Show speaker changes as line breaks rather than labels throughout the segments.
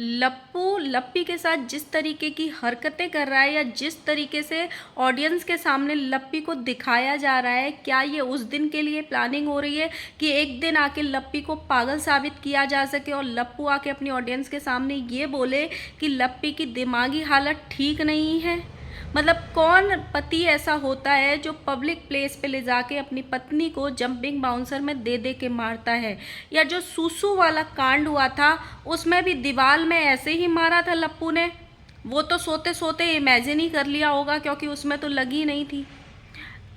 लप्पू लप्पी के साथ जिस तरीके की हरकतें कर रहा है या जिस तरीके से ऑडियंस के सामने लप्पी को दिखाया जा रहा है, क्या ये उस दिन के लिए प्लानिंग हो रही है कि एक दिन आके लप्पी को पागल साबित किया जा सके और लप्पू आके अपनी ऑडियंस के सामने ये बोले कि लप्पी की दिमागी हालत ठीक नहीं है। मतलब कौन पति ऐसा होता है जो पब्लिक प्लेस पे ले जाके अपनी पत्नी को जंपिंग बाउंसर में दे दे के मारता है। या जो सूसू वाला कांड हुआ था उसमें भी दीवार में ऐसे ही मारा था लप्पू ने, वो तो सोते सोते इमेजिन ही कर लिया होगा क्योंकि उसमें तो लगी नहीं थी।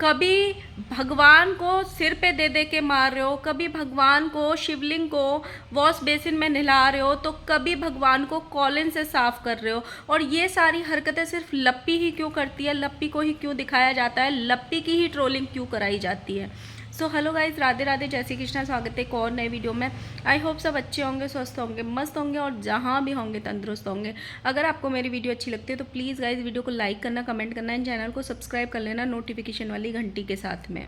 कभी भगवान को सिर पे दे दे के मार रहे हो, कभी भगवान को शिवलिंग को वॉश बेसिन में नहला रहे हो, तो कभी भगवान को कॉलिन से साफ कर रहे हो। और ये सारी हरकतें सिर्फ लप्पी ही क्यों करती है, लप्पी को ही क्यों दिखाया जाता है, लप्पी की ही ट्रोलिंग क्यों कराई जाती है। So hello guys, Radhe Radhe, जय श्री कृष्णा। स्वागत है एक और नए वीडियो में। आई होप सब अच्छे होंगे, स्वस्थ होंगे, मस्त होंगे और जहाँ भी होंगे तंदुरुस्त होंगे। अगर आपको मेरी वीडियो अच्छी लगती है तो प्लीज़ गाइज वीडियो को लाइक करना, कमेंट करना एंड चैनल को सब्सक्राइब कर लेना नोटिफिकेशन वाली घंटी के साथ में।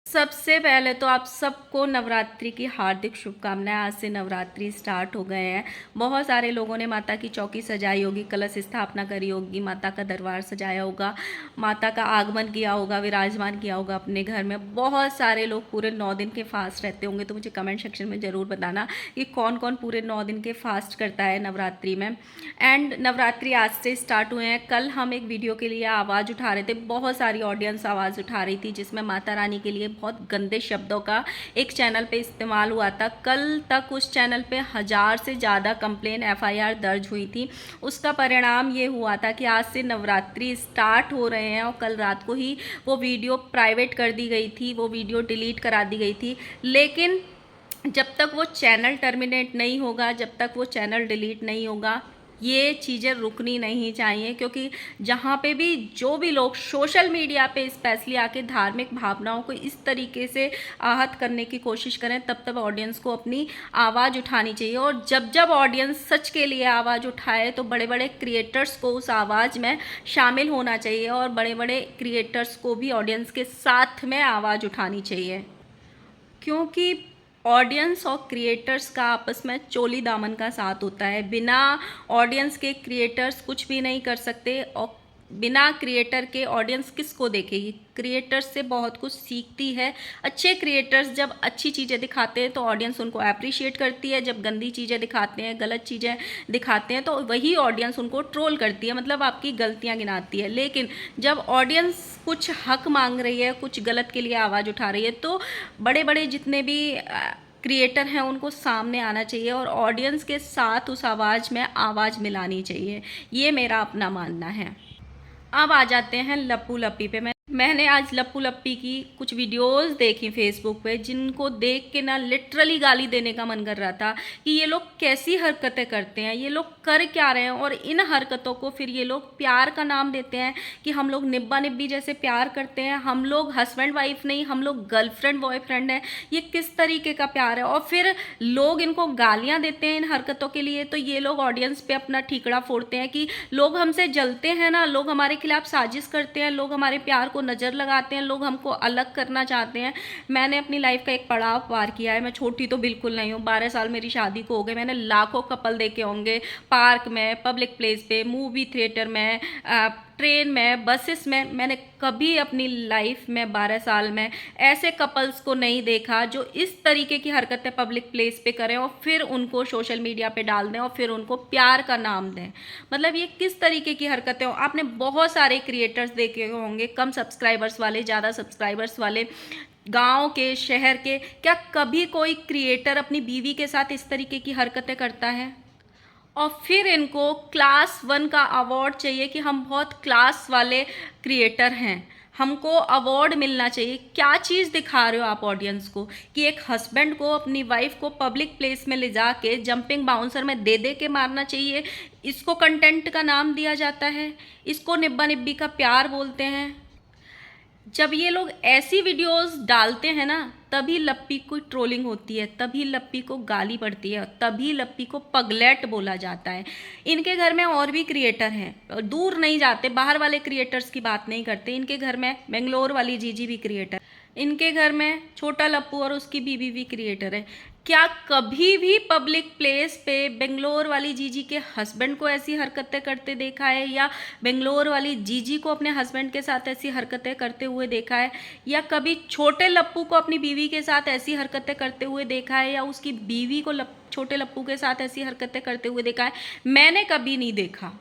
सबसे पहले तो आप सबको नवरात्रि की हार्दिक शुभकामनाएं। आज से नवरात्रि स्टार्ट हो गए हैं। बहुत सारे लोगों ने माता की चौकी सजाई होगी, कलश स्थापना करी होगी, माता का दरबार सजाया होगा, माता का आगमन किया होगा, विराजमान किया होगा अपने घर में। बहुत सारे लोग पूरे 9 दिन के फास्ट रहते होंगे। तो मुझे कमेंट सेक्शन में ज़रूर बताना कि कौन कौन पूरे 9 दिन के फास्ट करता है नवरात्रि में। एंड नवरात्रि आज से स्टार्ट हुए हैं। कल हम एक वीडियो के लिए आवाज़ उठा रहे थे, बहुत सारी ऑडियंस आवाज़ उठा रही थी जिसमें माता रानी के लिए बहुत गंदे शब्दों का एक चैनल पे इस्तेमाल हुआ था। कल तक उस चैनल पे 1000 से ज़्यादा कंप्लेन FIR दर्ज हुई थी। उसका परिणाम ये हुआ था कि आज से नवरात्रि स्टार्ट हो रहे हैं और कल रात को ही वो वीडियो प्राइवेट कर दी गई थी, वो वीडियो डिलीट करा दी गई थी। लेकिन जब तक वो चैनल टर्मिनेट नहीं होगा, जब तक वो चैनल डिलीट नहीं होगा, ये चीज़ें रुकनी नहीं चाहिए। क्योंकि जहाँ पे भी जो भी लोग सोशल मीडिया पे स्पेशली आके धार्मिक भावनाओं को इस तरीके से आहत करने की कोशिश करें, तब तब ऑडियंस को अपनी आवाज़ उठानी चाहिए। और जब जब ऑडियंस सच के लिए आवाज़ उठाए तो बड़े बड़े क्रिएटर्स को उस आवाज़ में शामिल होना चाहिए और बड़े बड़े क्रिएटर्स को भी ऑडियंस के साथ में आवाज़ उठानी चाहिए। क्योंकि ऑडियंस और क्रिएटर्स का आपस में चोली दामन का साथ होता है। बिना ऑडियंस के क्रिएटर्स कुछ भी नहीं कर सकते और बिना क्रिएटर के ऑडियंस किसको देखेगी। क्रिएटर्स से बहुत कुछ सीखती है। अच्छे क्रिएटर्स जब अच्छी चीज़ें दिखाते हैं तो ऑडियंस उनको अप्रिशिएट करती है। जब गंदी चीज़ें दिखाते हैं, गलत चीज़ें दिखाते हैं, तो वही ऑडियंस उनको ट्रोल करती है, मतलब आपकी गलतियां गिनाती है। लेकिन जब ऑडियंस कुछ हक मांग रही है, कुछ गलत के लिए आवाज़ उठा रही है, तो बड़े बड़े जितने भी क्रिएटर हैं उनको सामने आना चाहिए और ऑडियंस के साथ उस आवाज़ में आवाज़ मिलानी चाहिए। ये मेरा अपना मानना है। अब आ जाते हैं लप्पू लप्पी पे। मैंने आज लप्पू लप्पी की कुछ वीडियोस देखी फेसबुक पे, जिनको देख के ना लिटरली गाली देने का मन कर रहा था कि ये लोग कैसी हरकतें करते हैं, ये लोग कर क्या रहे हैं। और इन हरकतों को फिर ये लोग प्यार का नाम देते हैं कि हम लोग निब्बा निब्बी जैसे प्यार करते हैं, हम लोग हस्बैंड वाइफ नहीं, हम लोग गर्लफ्रेंड बॉयफ्रेंड हैं। ये किस तरीके का प्यार है। और फिर लोग इनको गालियाँ देते हैं इन हरकतों के लिए, तो ये लोग ऑडियंस पे अपना ठीकड़ा फोड़ते हैं कि लोग हमसे जलते हैं ना, लोग हमारे खिलाफ साजिश करते हैं, लोग हमारे प्यार को नज़र लगाते हैं, लोग हमको अलग करना चाहते हैं। मैंने अपनी लाइफ का एक पड़ाव पार किया है। मैं छोटी तो बिल्कुल नहीं हूँ, 12 साल मेरी शादी को हो गए। मैंने लाखों कपल देखे होंगे, पार्क में, पब्लिक प्लेस पे, मूवी थिएटर में, ट्रेन में, बसेस में। मैंने कभी अपनी लाइफ में 12 साल में ऐसे कपल्स को नहीं देखा जो इस तरीके की हरकतें पब्लिक प्लेस पे करें और फिर उनको सोशल मीडिया पे डाल दें और फिर उनको प्यार का नाम दें। मतलब ये किस तरीके की हरकतें हो। आपने बहुत सारे क्रिएटर्स देखे होंगे, कम सब्सक्राइबर्स वाले, ज़्यादा सब्सक्राइबर्स वाले, गांव के, शहर के। क्या कभी कोई क्रिएटर अपनी बीवी के साथ इस तरीके की हरकतें करता है? और फिर इनको क्लास 1 का अवार्ड चाहिए कि हम बहुत क्लास वाले क्रिएटर हैं, हमको अवार्ड मिलना चाहिए। क्या चीज़ दिखा रहे हो आप ऑडियंस को कि एक हस्बैंड को अपनी वाइफ को पब्लिक प्लेस में ले जाके जंपिंग बाउंसर में दे दे के मारना चाहिए। इसको कंटेंट का नाम दिया जाता है, इसको निब्बा निब्बी का प्यार बोलते हैं। जब ये लोग ऐसी वीडियोस डालते हैं ना, तभी लप्पी को ट्रोलिंग होती है, तभी लप्पी को गाली पड़ती है, तभी लप्पी को पगलेट बोला जाता है। इनके घर में और भी क्रिएटर हैं, दूर नहीं जाते, बाहर वाले क्रिएटर्स की बात नहीं करते। इनके घर में बेंगलोर वाली जीजी भी क्रिएटर, इनके घर में छोटा लप्पू और उसकी बीवी भी क्रिएटर है। क्या कभी भी पब्लिक प्लेस पे बेंगलोर वाली जीजी के हस्बैंड को ऐसी हरकतें करते देखा है, या बेंगलोर वाली जीजी को अपने हस्बैंड के साथ ऐसी हरकतें करते हुए देखा है, या कभी छोटे लप्पू को अपनी बीवी के साथ ऐसी हरकतें करते हुए देखा है, या उसकी बीवी को छोटे लप्पू के साथ ऐसी हरकतें करते हुए देखा है? मैंने कभी नहीं देखा।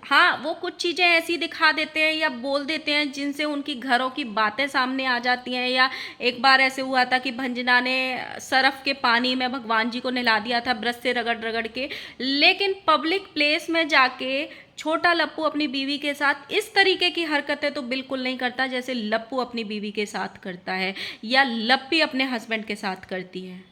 हाँ, वो कुछ चीज़ें ऐसी दिखा देते हैं या बोल देते हैं जिनसे उनकी घरों की बातें सामने आ जाती हैं। या एक बार ऐसे हुआ था कि भंजना ने सरफ के पानी में भगवान जी को नहला दिया था ब्रश से रगड़ रगड़ के, लेकिन पब्लिक प्लेस में जाके छोटा लप्पू अपनी बीवी के साथ इस तरीके की हरकतें तो बिल्कुल नहीं करता जैसे लप्पू अपनी बीवी के साथ करता है या लप्पी अपने हस्बैंड के साथ करती है।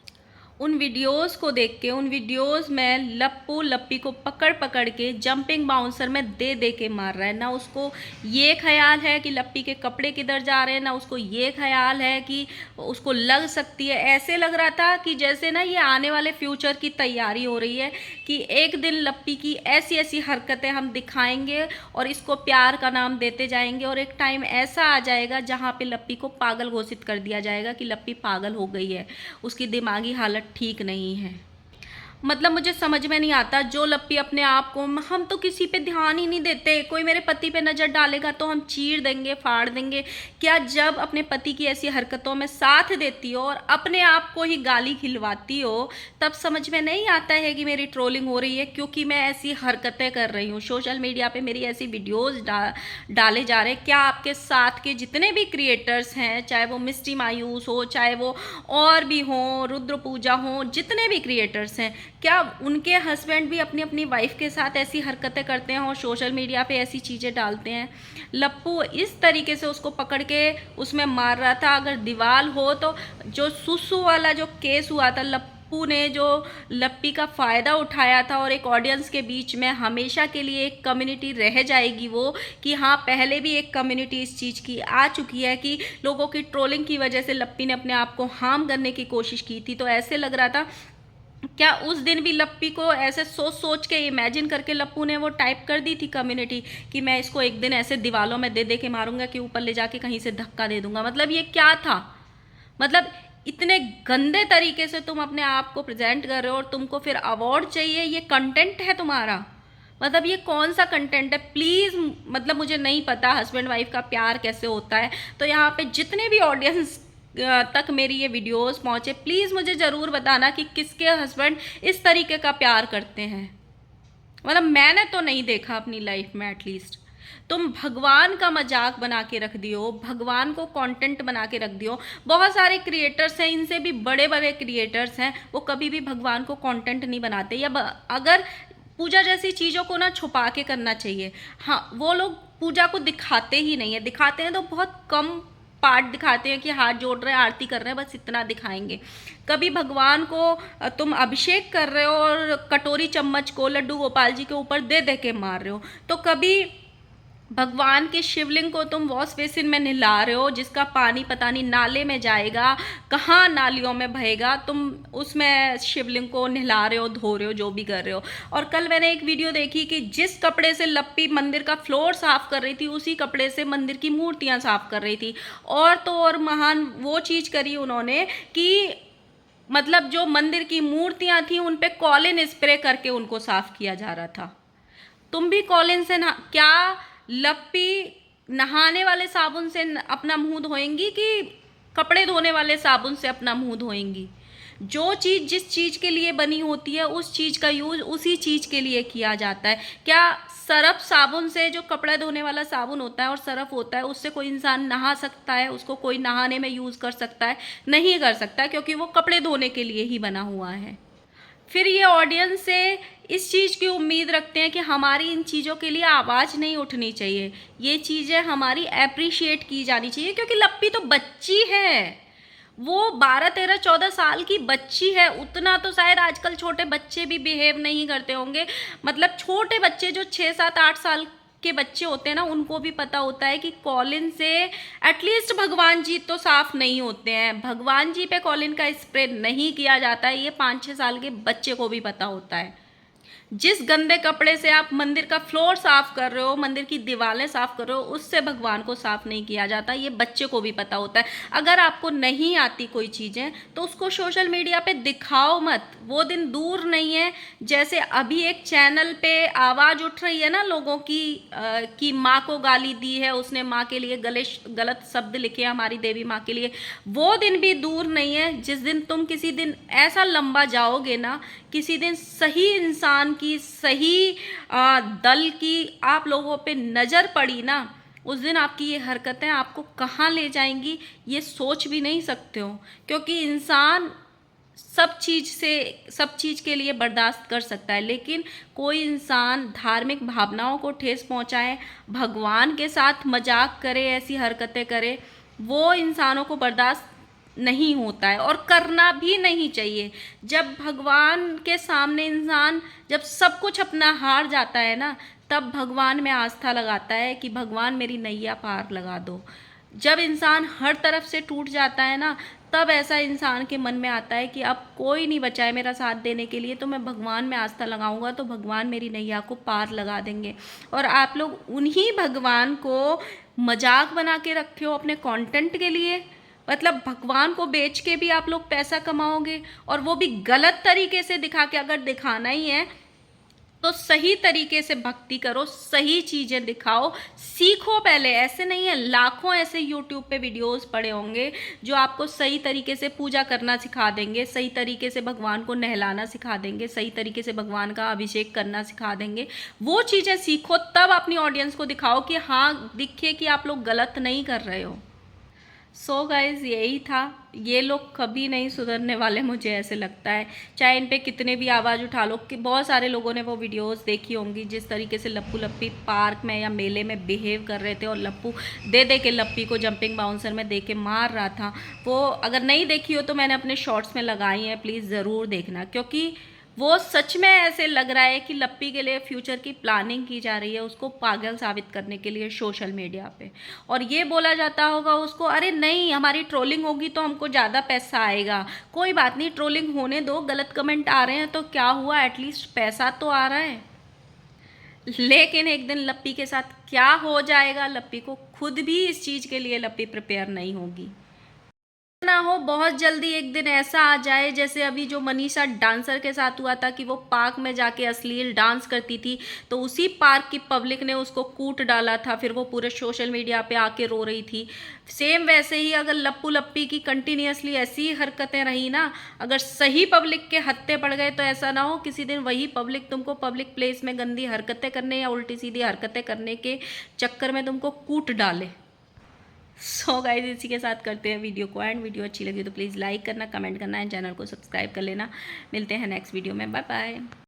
उन वीडियोस को देख के, उन वीडियोस में लप्पू लप्पी को पकड़ पकड़ के जंपिंग बाउंसर में दे दे के मार रहा है। ना उसको ये ख्याल है कि लप्पी के कपड़े किधर जा रहे हैं, ना उसको ये ख्याल है कि उसको लग सकती है। ऐसे लग रहा था कि जैसे ना ये आने वाले फ्यूचर की तैयारी हो रही है कि एक दिन लप्पी की ऐसी ऐसी हरकतें हम दिखाएंगे और इसको प्यार का नाम देते जाएंगे, और एक टाइम ऐसा आ जाएगा जहाँ पे लप्पी को पागल घोषित कर दिया जाएगा कि लप्पी पागल हो गई है, उसकी दिमागी हालत ठीक नहीं है। मतलब मुझे समझ में नहीं आता, जो लप्पी अपने आप को, हम तो किसी पे ध्यान ही नहीं देते, कोई मेरे पति पे नज़र डालेगा तो हम चीर देंगे फाड़ देंगे। क्या जब अपने पति की ऐसी हरकतों में साथ देती हो और अपने आप को ही गाली खिलवाती हो, तब समझ में नहीं आता है कि मेरी ट्रोलिंग हो रही है क्योंकि मैं ऐसी हरकतें कर रही हूँ। सोशल मीडिया पे मेरी ऐसी वीडियोज़ डाले जा रहे हैं। क्या आपके साथ के जितने भी क्रिएटर्स हैं, चाहे वो मिस्टी मायूस हो, चाहे वो और भी हों, रुद्र पूजा हो, जितने भी क्रिएटर्स हैं, क्या उनके हस्बैंड भी अपनी अपनी वाइफ के साथ ऐसी हरकतें करते हैं और सोशल मीडिया पे ऐसी चीज़ें डालते हैं? लप्पू इस तरीके से उसको पकड़ के उसमें मार रहा था। अगर दीवार हो तो जो सुसु वाला जो केस हुआ था, लप्पू ने जो लप्पी का फ़ायदा उठाया था और एक ऑडियंस के बीच में हमेशा के लिए एक कम्युनिटी रह जाएगी वो, कि हाँ पहले भी एक कम्युनिटी इस चीज़ की आ चुकी है कि लोगों की ट्रोलिंग की वजह से लप्पी ने अपने आप को हार्म करने की कोशिश की थी। तो ऐसे लग रहा था, क्या उस दिन भी लप्पी को ऐसे सोच सोच के इमेजिन करके लप्पू ने वो टाइप कर दी थी कम्युनिटी कि मैं इसको एक दिन ऐसे दीवालों में दे दे के मारूंगा कि ऊपर ले जाके कहीं से धक्का दे दूंगा? मतलब ये क्या था? मतलब इतने गंदे तरीके से तुम अपने आप को प्रेजेंट कर रहे हो और तुमको फिर अवार्ड चाहिए, ये कंटेंट है तुम्हारा? मतलब ये कौन सा कंटेंट है? प्लीज़, मतलब मुझे नहीं पता हस्बैंड वाइफ का प्यार कैसे होता है, तो यहाँ पे जितने भी ऑडियंस तक मेरी ये वीडियोस पहुँचे, प्लीज़ मुझे ज़रूर बताना कि किसके हस्बैंड इस तरीके का प्यार करते हैं। मतलब मैंने तो नहीं देखा अपनी लाइफ में एटलीस्ट। तुम भगवान का मजाक बना के रख दियो, भगवान को कंटेंट बना के रख दियो। बहुत सारे क्रिएटर्स हैं, इनसे भी बड़े बड़े क्रिएटर्स हैं, वो कभी भी भगवान को कंटेंट नहीं बनाते। या अगर पूजा जैसी चीज़ों को ना छुपा के करना चाहिए। हाँ, वो लोग पूजा को दिखाते ही नहीं है, दिखाते हैं तो बहुत कम पार्ट दिखाते हैं कि हाथ जोड़ रहे हैं, आरती कर रहे हैं, बस इतना दिखाएंगे। कभी भगवान को तुम अभिषेक कर रहे हो और कटोरी चम्मच को लड्डू गोपाल जी के ऊपर दे दे के मार रहे हो, तो कभी भगवान के शिवलिंग को तुम वॉश बेसिन में नहला रहे हो जिसका पानी पता नहीं नाले में जाएगा, कहाँ नालियों में बहेगा, तुम उसमें शिवलिंग को नहला रहे हो, धो रहे हो, जो भी कर रहे हो। और कल मैंने एक वीडियो देखी कि जिस कपड़े से लप्पी मंदिर का फ्लोर साफ कर रही थी, उसी कपड़े से मंदिर की मूर्तियाँ साफ कर रही थी। और तो और महान वो चीज़ करी उन्होंने कि मतलब जो मंदिर की मूर्तियाँ थी उन पे कॉलिन स्प्रे करके उनको साफ किया जा रहा था। तुम भी कॉलिन से ना, क्या लप्पी नहाने वाले साबुन से अपना मुंह धोएंगी कि कपड़े धोने वाले साबुन से अपना मुंह धोएंगी? जो चीज़ जिस चीज़ के लिए बनी होती है उस चीज़ का यूज़ उसी चीज़ के लिए किया जाता है। क्या सरफ साबुन से, जो कपड़ा धोने वाला साबुन होता है और सरफ होता है, उससे कोई इंसान नहा सकता है? उसको कोई नहाने में यूज़ कर सकता है? नहीं कर सकता, क्योंकि वो कपड़े धोने के लिए ही बना हुआ है। फिर ये ऑडियंस से इस चीज़ की उम्मीद रखते हैं कि हमारी इन चीज़ों के लिए आवाज़ नहीं उठनी चाहिए, ये चीज़ें हमारी अप्रिशिएट की जानी चाहिए। क्योंकि लप्पी तो बच्ची है, वो 12, 13, 14 साल की बच्ची है। उतना तो शायद आजकल छोटे बच्चे भी बिहेव नहीं करते होंगे। मतलब छोटे बच्चे जो 6, 7, 8 साल के बच्चे होते हैं ना, उनको भी पता होता है कि कॉलिन से एटलीस्ट भगवान जी तो साफ नहीं होते हैं, भगवान जी पे कॉलिन का स्प्रे नहीं किया जाता है। ये 5, 6 साल के बच्चे को भी पता होता है। जिस गंदे कपड़े से आप मंदिर का फ्लोर साफ कर रहे हो, मंदिर की दीवारें साफ कर रहे हो, उससे भगवान को साफ नहीं किया जाता। ये बच्चे को भी पता होता है। अगर आपको नहीं आती कोई चीज़ें तो उसको सोशल मीडिया पे दिखाओ मत, वो दिन दूर नहीं है। जैसे अभी एक चैनल पे आवाज़ उठ रही है ना लोगों की कि माँ को गाली दी है उसने, माँ के लिए गलत शब्द लिखे हमारी देवी माँ के लिए, वो दिन भी दूर नहीं है जिस दिन तुम किसी दिन ऐसा लंबा जाओगे ना, किसी दिन सही इंसान की, सही दल की आप लोगों पे नज़र पड़ी ना, उस दिन आपकी ये हरकतें आपको कहाँ ले जाएंगी ये सोच भी नहीं सकते हो। क्योंकि इंसान सब चीज़ के लिए बर्दाश्त कर सकता है, लेकिन कोई इंसान धार्मिक भावनाओं को ठेस पहुंचाए, भगवान के साथ मजाक करे, ऐसी हरकतें करे, वो इंसानों को बर्दाश्त नहीं होता है और करना भी नहीं चाहिए। जब भगवान के सामने इंसान जब सब कुछ अपना हार जाता है ना, तब भगवान में आस्था लगाता है कि भगवान मेरी नैया पार लगा दो। जब इंसान हर तरफ से टूट जाता है ना, तब ऐसा इंसान के मन में आता है कि अब कोई नहीं बचा है मेरा साथ देने के लिए, तो मैं भगवान में आस्था लगाऊंगा तो भगवान मेरी नैया को पार लगा देंगे। और आप लोग उन्हीं भगवान को मजाक बना के रखे हो अपने कंटेंट के लिए। मतलब भगवान को बेच के भी आप लोग पैसा कमाओगे, और वो भी गलत तरीके से दिखा के। अगर दिखाना ही है तो सही तरीके से भक्ति करो, सही चीज़ें दिखाओ, सीखो पहले। ऐसे नहीं है, लाखों ऐसे यूट्यूब पे वीडियोस पड़े होंगे जो आपको सही तरीके से पूजा करना सिखा देंगे, सही तरीके से भगवान को नहलाना सिखा देंगे, सही तरीके से भगवान का अभिषेक करना सिखा देंगे। वो चीज़ें सीखो, तब अपनी ऑडियंस को दिखाओ कि हाँ, दिखे कि आप लोग गलत नहीं कर रहे हो। सो गाइज यही था। ये लोग कभी नहीं सुधरने वाले, मुझे ऐसे लगता है। चाहे इन पे कितने भी आवाज़ उठा लो, कि बहुत सारे लोगों ने वो वीडियोस देखी होंगी जिस तरीके से लप्पू लप्पी पार्क में या मेले में बिहेव कर रहे थे, और लप्पू दे दे के लप्पी को जंपिंग बाउंसर में दे के मार रहा था। वो अगर नहीं देखी हो तो मैंने अपने शॉर्ट्स में लगाई है, प्लीज़ ज़रूर देखना। क्योंकि वो सच में ऐसे लग रहा है कि लप्पी के लिए फ्यूचर की प्लानिंग की जा रही है, उसको पागल साबित करने के लिए सोशल मीडिया पे। और ये बोला जाता होगा उसको, अरे नहीं हमारी ट्रोलिंग होगी तो हमको ज़्यादा पैसा आएगा। कोई बात नहीं, ट्रोलिंग होने दो, गलत कमेंट आ रहे हैं तो क्या हुआ, एटलीस्ट पैसा तो आ रहा है। लेकिन एक दिन लप्पी के साथ क्या हो जाएगा, लप्पी को खुद भी इस चीज़ के लिए लप्पी प्रिपेयर नहीं होगी। ना हो बहुत जल्दी एक दिन ऐसा आ जाए जैसे अभी जो मनीषा डांसर के साथ हुआ था, कि वो पार्क में जाके अश्लील डांस करती थी, तो उसी पार्क की पब्लिक ने उसको कूट डाला था, फिर वो पूरे सोशल मीडिया पे आके रो रही थी। सेम वैसे ही अगर लप्पू लप्पी की कंटिन्यूअसली ऐसी हरकतें रही ना, अगर सही पब्लिक के हत्थे पड़ गए, तो ऐसा ना हो किसी दिन वही पब्लिक तुमको पब्लिक प्लेस में गंदी हरकतें करने या उल्टी सीधी हरकतें करने के चक्कर में तुमको कूट डाले। सो गाइस इसी के साथ करते हैं वीडियो को एंड। वीडियो अच्छी लगी तो प्लीज़ लाइक करना, कमेंट करना एंड चैनल को सब्सक्राइब कर लेना। मिलते हैं नेक्स्ट वीडियो में, बाय बाय।